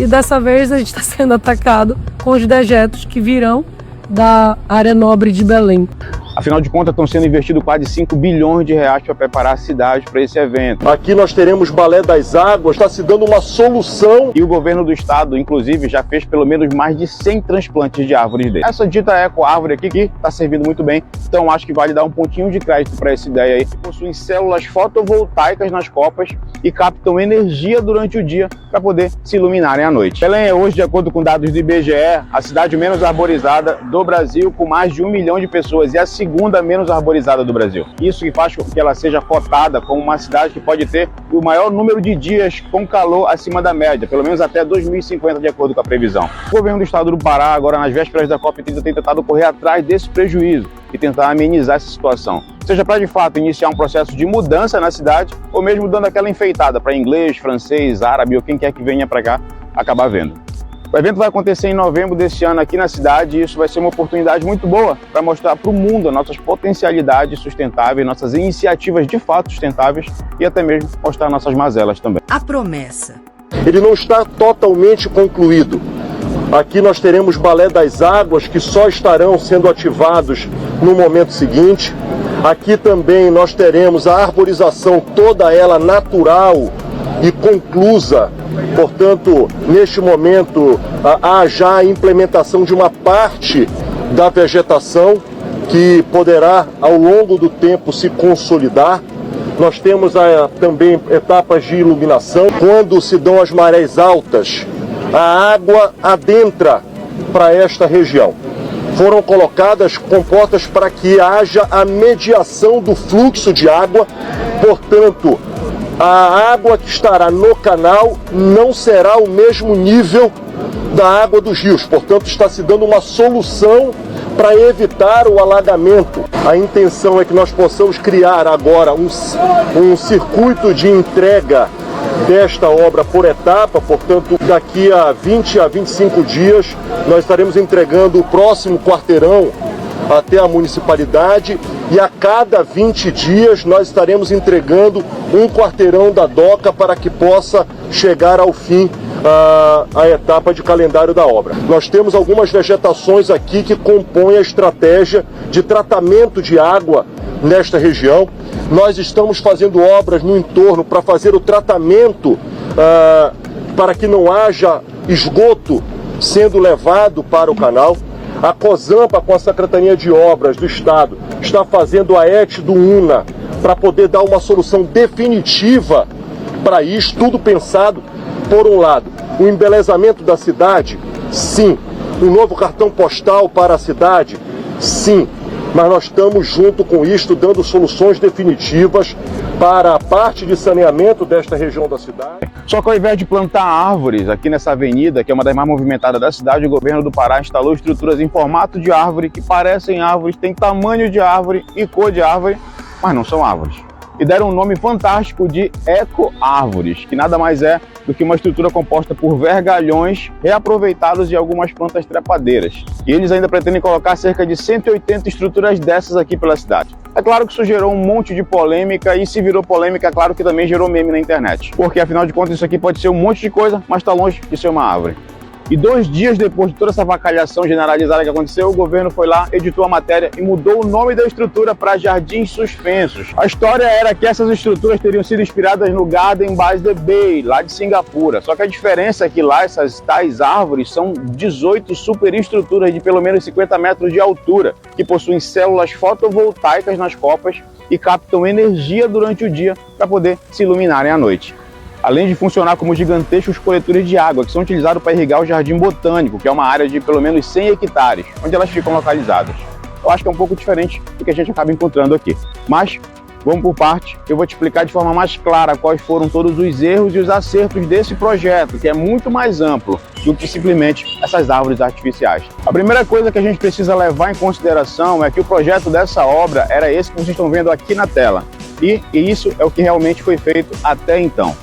e dessa vez a gente está sendo atacado com os dejetos que virão da área nobre de Belém. Afinal de contas, estão sendo investidos quase 5 bilhões de reais para preparar a cidade para esse evento. Aqui nós teremos Balé das Águas, está se dando uma solução. E o governo do estado, inclusive, já fez pelo menos mais de 100 transplantes de árvores dele. Essa dita eco-árvore aqui, que está servindo muito bem, então acho que vale dar um pontinho de crédito para essa ideia aí. Possuem células fotovoltaicas nas copas e captam energia durante o dia para poder se iluminarem à noite. Belém é hoje, de acordo com dados do IBGE, a cidade menos arborizada do Brasil, com mais de 1 milhão de pessoas, e a segunda menos arborizada do Brasil. Isso que faz com que ela seja cotada como uma cidade que pode ter o maior número de dias com calor acima da média, pelo menos até 2050, de acordo com a previsão. O governo do estado do Pará, agora nas vésperas da COP30, tem tentado correr atrás desse prejuízo e tentar amenizar essa situação. Seja para, de fato, iniciar um processo de mudança na cidade, ou mesmo dando aquela enfeitada para inglês, francês, árabe ou quem quer que venha para cá acabar vendo. O evento vai acontecer em novembro desse ano aqui na cidade e isso vai ser uma oportunidade muito boa para mostrar para o mundo as nossas potencialidades sustentáveis, nossas iniciativas de fato sustentáveis e até mesmo mostrar nossas mazelas também. A promessa. Ele não está totalmente concluído. Aqui nós teremos Balé das Águas, que só estarão sendo ativados no momento seguinte. Aqui também nós teremos a arborização, toda ela natural e conclusa. Portanto, neste momento, há já a implementação de uma parte da vegetação que poderá, ao longo do tempo, se consolidar. Nós temos também etapas de iluminação. Quando se dão as marés altas, a água adentra para esta região. Foram colocadas comportas para que haja a mediação do fluxo de água, portanto, a água que estará no canal não será o mesmo nível da água dos rios, portanto está se dando uma solução para evitar o alagamento. A intenção é que nós possamos criar agora um circuito de entrega desta obra por etapa, portanto daqui a 20 a 25 dias nós estaremos entregando o próximo quarteirão até a municipalidade e a cada 20 dias nós estaremos entregando um quarteirão da DOCA para que possa chegar ao fim a etapa de calendário da obra. Nós temos algumas vegetações aqui que compõem a estratégia de tratamento de água nesta região. Nós estamos fazendo obras no entorno para fazer o tratamento para que não haja esgoto sendo levado para o canal. A COSAMPA, com a Secretaria de Obras do Estado, está fazendo a ET do UNA para poder dar uma solução definitiva para isso, tudo pensado, por um lado, o embelezamento da cidade, sim. Um novo cartão postal para a cidade, sim. Mas nós estamos junto com isto, dando soluções definitivas para a parte de saneamento desta região da cidade. Só que ao invés de plantar árvores aqui nessa avenida, que é uma das mais movimentadas da cidade, o governo do Pará instalou estruturas em formato de árvore, que parecem árvores, têm tamanho de árvore e cor de árvore, mas não são árvores. E deram um nome fantástico de eco-árvores, que nada mais é do que uma estrutura composta por vergalhões reaproveitados de algumas plantas trepadeiras. E eles ainda pretendem colocar cerca de 180 estruturas dessas aqui pela cidade. É claro que isso gerou um monte de polêmica e se virou polêmica, é claro que também gerou meme na internet. Porque afinal de contas isso aqui pode ser um monte de coisa, mas está longe de ser uma árvore. E 2 dias depois de toda essa avacalhação generalizada que aconteceu, o governo foi lá, editou a matéria e mudou o nome da estrutura para Jardins Suspensos. A história era que essas estruturas teriam sido inspiradas no Garden by the Bay, lá de Singapura. Só que a diferença é que lá essas tais árvores são 18 superestruturas de pelo menos 50 metros de altura, que possuem células fotovoltaicas nas copas e captam energia durante o dia para poder se iluminarem à noite. Além de funcionar como gigantescos coletores de água, que são utilizados para irrigar o Jardim Botânico, que é uma área de pelo menos 100 hectares, onde elas ficam localizadas. Eu acho que é um pouco diferente do que a gente acaba encontrando aqui. Mas, vamos por parte, eu vou te explicar de forma mais clara quais foram todos os erros e os acertos desse projeto, que é muito mais amplo do que simplesmente essas árvores artificiais. A primeira coisa que a gente precisa levar em consideração é que o projeto dessa obra era esse que vocês estão vendo aqui na tela. E isso é o que realmente foi feito até então.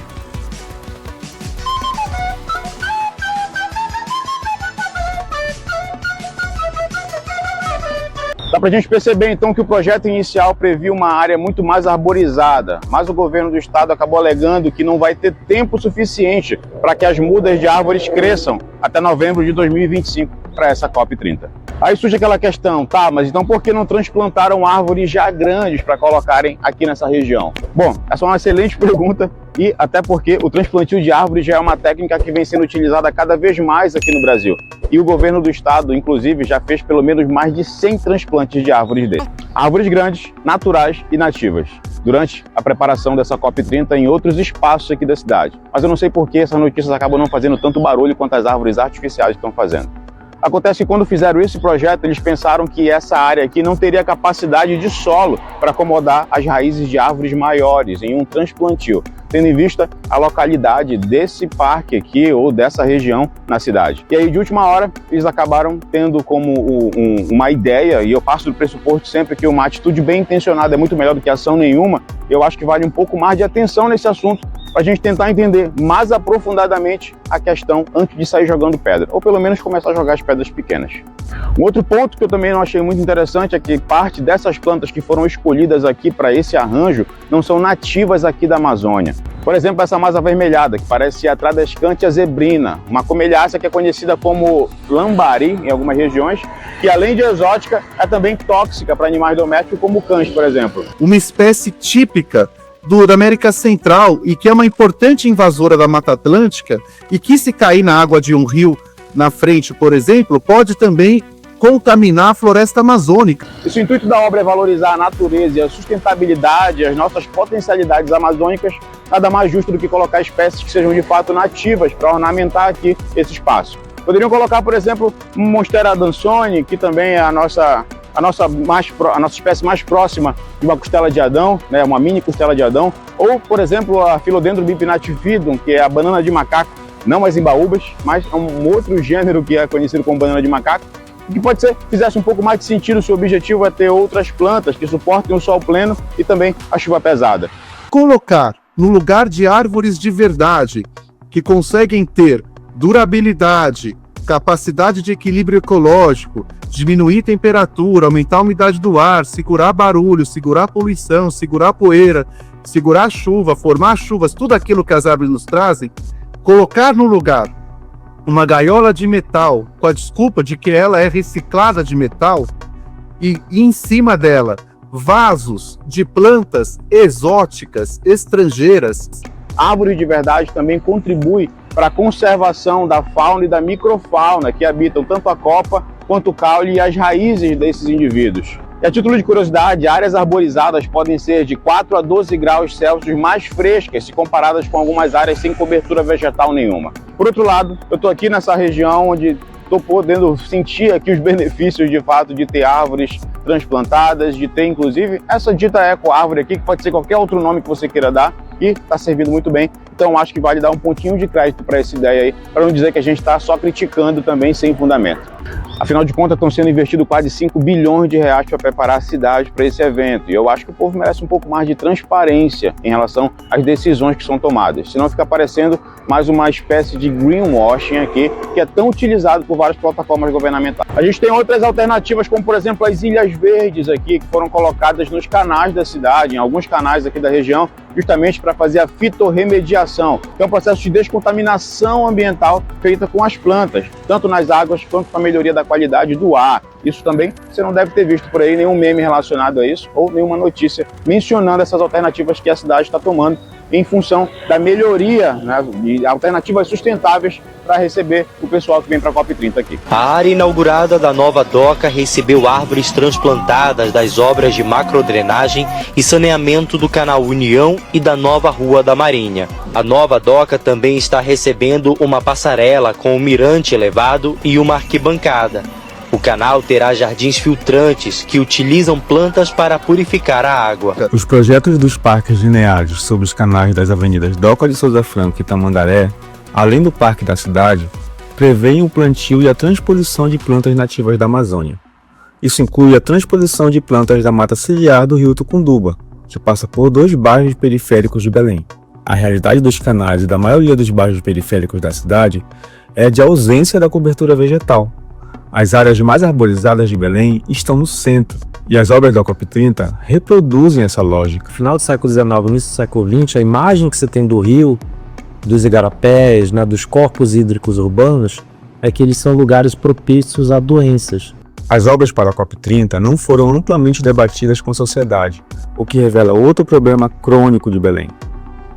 Dá para a gente perceber então que o projeto inicial previa uma área muito mais arborizada, mas o governo do estado acabou alegando que não vai ter tempo suficiente para que as mudas de árvores cresçam até novembro de 2025 para essa COP30. Aí surge aquela questão, tá, mas então por que não transplantaram árvores já grandes para colocarem aqui nessa região? Bom, essa é uma excelente pergunta e até porque o transplantio de árvores já é uma técnica que vem sendo utilizada cada vez mais aqui no Brasil. E o governo do estado, inclusive, já fez pelo menos mais de 100 transplantes de árvores dele. Árvores grandes, naturais e nativas, durante a preparação dessa COP30 em outros espaços aqui da cidade. Mas eu não sei por que essas notícias acabam não fazendo tanto barulho quanto as árvores artificiais estão fazendo. Acontece que quando fizeram esse projeto, eles pensaram que essa área aqui não teria capacidade de solo para acomodar as raízes de árvores maiores em um transplantio, tendo em vista a localidade desse parque aqui ou dessa região na cidade. E aí, de última hora, eles acabaram tendo como uma ideia, e eu passo do pressuposto sempre que uma atitude bem intencionada é muito melhor do que ação nenhuma. Eu acho que vale um pouco mais de atenção nesse assunto, para a gente tentar entender mais aprofundadamente a questão antes de sair jogando pedra, ou pelo menos começar a jogar as pedras pequenas. Um outro ponto que eu também não achei muito interessante é que parte dessas plantas que foram escolhidas aqui para esse arranjo não são nativas aqui da Amazônia. Por exemplo, essa masa avermelhada, que parece a Tradescantia zebrina, uma comelhácea que é conhecida como lambari em algumas regiões, que além de exótica, é também tóxica para animais domésticos como cães, por exemplo. Uma espécie típica da América Central e que é uma importante invasora da Mata Atlântica e que, se cair na água de um rio na frente, por exemplo, pode também contaminar a floresta amazônica. E se o intuito da obra é valorizar a natureza e a sustentabilidade, as nossas potencialidades amazônicas, nada mais justo do que colocar espécies que sejam de fato nativas para ornamentar aqui esse espaço. Poderiam colocar, por exemplo, um Monstera adansoni, que também é a nossa espécie mais próxima de uma costela de Adão, né, uma mini costela de Adão, ou, por exemplo, a Philodendron bipinnatifidum, que é a banana de macaco, não as imbaúbas, mas é um outro gênero que é conhecido como banana de macaco, que pode ser, fizesse um pouco mais de sentido se o objetivo é ter outras plantas que suportem o sol pleno e também a chuva pesada. Colocar no lugar de árvores de verdade, que conseguem ter durabilidade, capacidade de equilíbrio ecológico, diminuir temperatura, aumentar a umidade do ar, segurar barulho, segurar poluição, segurar poeira, segurar chuva, formar chuvas, tudo aquilo que as árvores nos trazem, colocar no lugar uma gaiola de metal, com a desculpa de que ela é reciclada de metal, e em cima dela vasos de plantas exóticas, estrangeiras. A árvore de verdade também contribui para a conservação da fauna e da microfauna que habitam tanto a copa quanto o caule e as raízes desses indivíduos. E a título de curiosidade, áreas arborizadas podem ser de 4 a 12 graus Celsius mais frescas se comparadas com algumas áreas sem cobertura vegetal nenhuma. Por outro lado, eu estou aqui nessa região onde estou podendo sentir aqui os benefícios de fato de ter árvores transplantadas, de ter inclusive essa dita eco-árvore aqui, que pode ser qualquer outro nome que você queira dar, e está servindo muito bem. Então acho que vale dar um pontinho de crédito para essa ideia aí, para não dizer que a gente está só criticando também sem fundamento. Afinal de contas, estão sendo investidos quase 5 bilhões de reais para preparar a cidade para esse evento. E eu acho que o povo merece um pouco mais de transparência em relação às decisões que são tomadas. Senão fica parecendo mais uma espécie de greenwashing aqui, que é tão utilizado por várias plataformas governamentais. A gente tem outras alternativas, como por exemplo as Ilhas Verdes aqui, que foram colocadas nos canais da cidade, em alguns canais aqui da região, justamente para fazer a fitorremediação, que é um processo de descontaminação ambiental feita com as plantas, tanto nas águas quanto com a melhoria da qualidade do ar. Isso também você não deve ter visto por aí nenhum meme relacionado a isso ou nenhuma notícia mencionando essas alternativas que a cidade está tomando em função da melhoria, né, de alternativas sustentáveis para receber o pessoal que vem para a COP30 aqui. A área inaugurada da nova doca recebeu árvores transplantadas das obras de macrodrenagem e saneamento do canal União e da nova Rua da Marinha. A nova doca também está recebendo uma passarela com um mirante elevado e uma arquibancada. O canal terá jardins filtrantes que utilizam plantas para purificar a água. Os projetos dos parques lineares sobre os canais das avenidas Doca de Souza Franco e Tamandaré, além do parque da cidade, prevêem o plantio e a transposição de plantas nativas da Amazônia. Isso inclui a transposição de plantas da mata ciliar do rio Tucunduba, que passa por 2 bairros periféricos de Belém. A realidade dos canais e da maioria dos bairros periféricos da cidade é de ausência da cobertura vegetal. As áreas mais arborizadas de Belém estão no centro, e as obras da COP30 reproduzem essa lógica. No final do século XIX, início do século XX, a imagem que você tem do rio, dos igarapés, né, dos corpos hídricos urbanos, é que eles são lugares propícios a doenças. As obras para a COP30 não foram amplamente debatidas com a sociedade, o que revela outro problema crônico de Belém: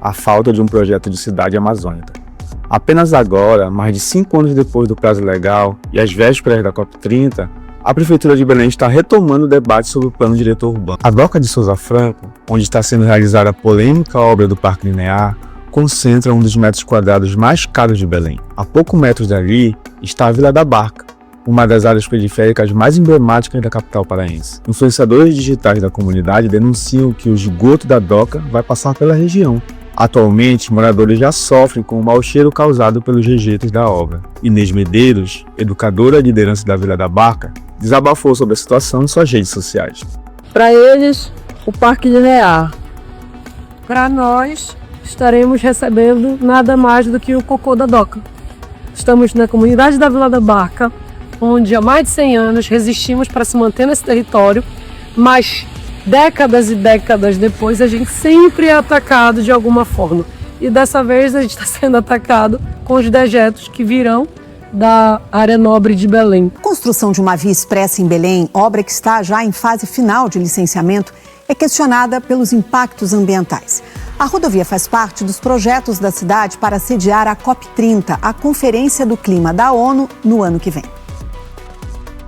a falta de um projeto de cidade amazônica. Apenas agora, mais de 5 anos depois do prazo legal e às vésperas da COP30, a Prefeitura de Belém está retomando o debate sobre o plano diretor urbano. A Doca de Souza Franco, onde está sendo realizada a polêmica obra do Parque Linear, concentra um dos metros quadrados mais caros de Belém. A poucos metros dali está a Vila da Barca, uma das áreas periféricas mais emblemáticas da capital paraense. Influenciadores digitais da comunidade denunciam que o esgoto da Doca vai passar pela região. Atualmente, moradores já sofrem com o mau cheiro causado pelos rejeitos da obra. Inês Medeiros, educadora e liderança da Vila da Barca, desabafou sobre a situação em suas redes sociais. Para eles, o Parque Linear. Para nós, estaremos recebendo nada mais do que o cocô da Doca. Estamos na comunidade da Vila da Barca, onde há mais de 100 anos resistimos para se manter nesse território, mas décadas e décadas depois a gente sempre é atacado de alguma forma. E dessa vez a gente está sendo atacado com os dejetos que virão da área nobre de Belém. A construção de uma via expressa em Belém, obra que está já em fase final de licenciamento, é questionada pelos impactos ambientais. A rodovia faz parte dos projetos da cidade para sediar a COP30, a Conferência do Clima da ONU, no ano que vem.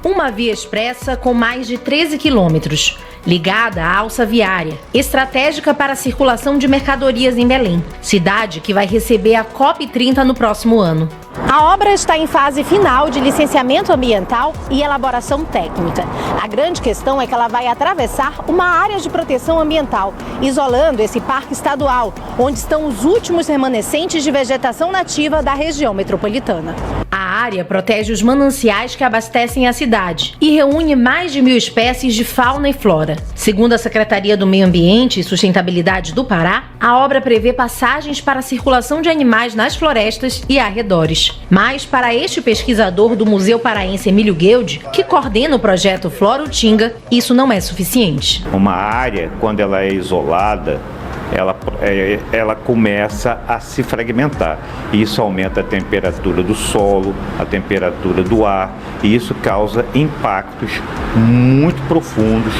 Uma via expressa com mais de 13 quilômetros, ligada à alça viária, estratégica para a circulação de mercadorias em Belém, cidade que vai receber a COP30 no próximo ano. A obra está em fase final de licenciamento ambiental e elaboração técnica. A grande questão é que ela vai atravessar uma área de proteção ambiental, isolando esse parque estadual, onde estão os últimos remanescentes de vegetação nativa da região metropolitana. A área protege os mananciais que abastecem a cidade e reúne mais de 1.000 espécies de fauna e flora. Segundo a Secretaria do Meio Ambiente e Sustentabilidade do Pará, a obra prevê passagens para a circulação de animais nas florestas e arredores. Mas, para este pesquisador do Museu Paraense Emílio Gueldi, que coordena o projeto Flora Utinga, isso não é suficiente. Uma área, quando ela é isolada, ela começa a se fragmentar. Isso aumenta a temperatura do solo, a temperatura do ar, e isso causa impactos muito profundos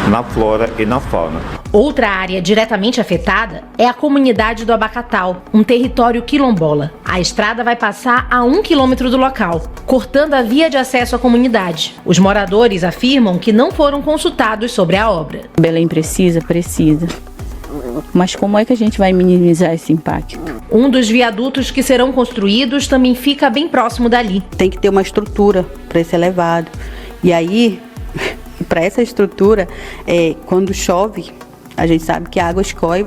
na flora e na fauna. Outra área diretamente afetada é a comunidade do Abacatal, um território quilombola. A estrada vai passar a 1 quilômetro do local, cortando a via de acesso à comunidade. Os moradores afirmam que não foram consultados sobre a obra. Belém precisa. Mas como é que a gente vai minimizar esse impacto? Um dos viadutos que serão construídos também fica bem próximo dali. Tem que ter uma estrutura para esse elevado. E aí, para essa estrutura, quando chove, a gente sabe que a água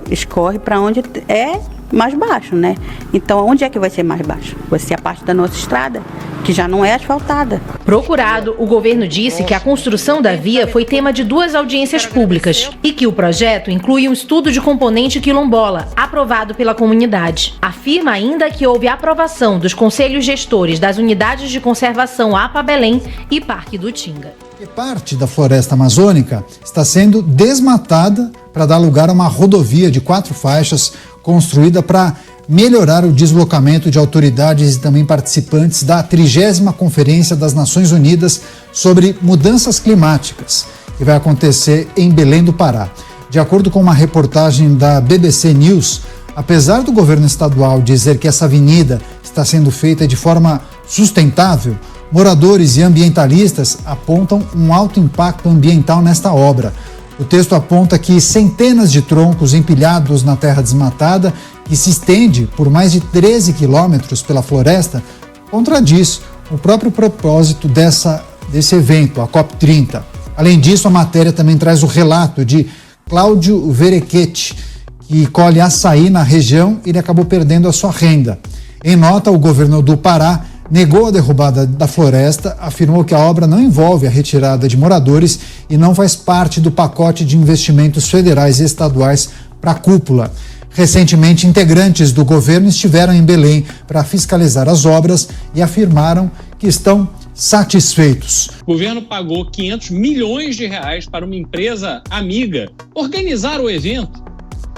escorre para onde é mais baixo, né? Então, onde é que vai ser mais baixo? Vai ser a parte da nossa estrada, que já não é asfaltada. Procurado, o governo disse que a construção da via foi tema de 2 audiências públicas e que o projeto inclui um estudo de componente quilombola, aprovado pela comunidade. Afirma ainda que houve aprovação dos conselhos gestores das unidades de conservação APA Belém e Parque do Utinga. Parte da floresta amazônica está sendo desmatada para dar lugar a uma rodovia de 4 faixas construída para melhorar o deslocamento de autoridades e também participantes da 30ª Conferência das Nações Unidas sobre Mudanças Climáticas, que vai acontecer em Belém do Pará. De acordo com uma reportagem da BBC News, apesar do governo estadual dizer que essa avenida está sendo feita de forma sustentável, moradores e ambientalistas apontam um alto impacto ambiental nesta obra. O texto aponta que centenas de troncos empilhados na terra desmatada, que se estende por mais de 13 quilômetros pela floresta, contradiz o próprio propósito desse evento, a COP30. Além disso, a matéria também traz o relato de Cláudio Verechetti, que colhe açaí na região e ele acabou perdendo a sua renda. Em nota, o governo do Pará negou a derrubada da floresta, afirmou que a obra não envolve a retirada de moradores e não faz parte do pacote de investimentos federais e estaduais para a cúpula. Recentemente, integrantes do governo estiveram em Belém para fiscalizar as obras e afirmaram que estão satisfeitos. O governo pagou 500 milhões de reais para uma empresa amiga organizar o evento.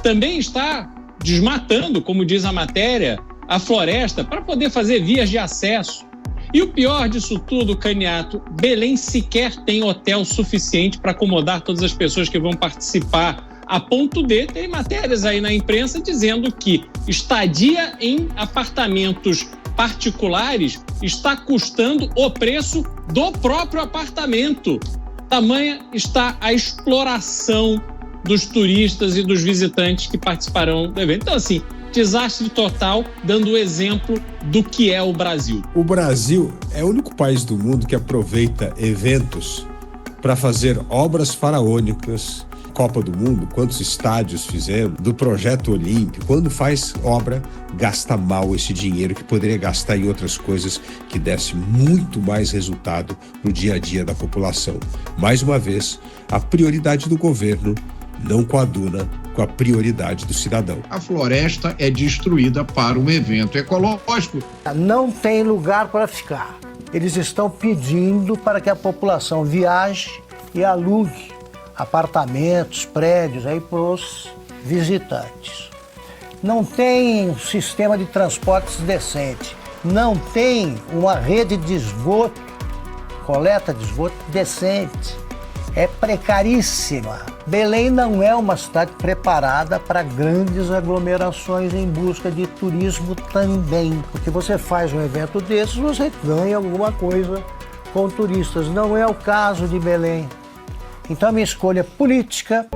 Também está desmatando, como diz a matéria, a floresta para poder fazer vias de acesso. E o pior disso tudo, Caniato, Belém sequer tem hotel suficiente para acomodar todas as pessoas que vão participar. A ponto de, tem matérias aí na imprensa dizendo que estadia em apartamentos particulares está custando o preço do próprio apartamento. Tamanha está a exploração dos turistas e dos visitantes que participarão do evento. Então, assim, desastre total, dando o exemplo do que é o Brasil. O Brasil é o único país do mundo que aproveita eventos para fazer obras faraônicas. Copa do Mundo, quantos estádios fizemos, do projeto olímpico, quando faz obra, gasta mal esse dinheiro que poderia gastar em outras coisas que desse muito mais resultado no dia a dia da população. Mais uma vez, a prioridade do governo não coaduna com a prioridade do cidadão. A floresta é destruída para um evento ecológico. Não tem lugar para ficar. Eles estão pedindo para que a população viaje e alugue apartamentos, prédios aí para os visitantes. Não tem um sistema de transportes decente, não tem uma rede de esgoto, coleta de esgoto decente. É precaríssima. Belém não é uma cidade preparada para grandes aglomerações em busca de turismo também. Porque você faz um evento desses, você ganha alguma coisa com turistas. Não é o caso de Belém. Então, a minha escolha política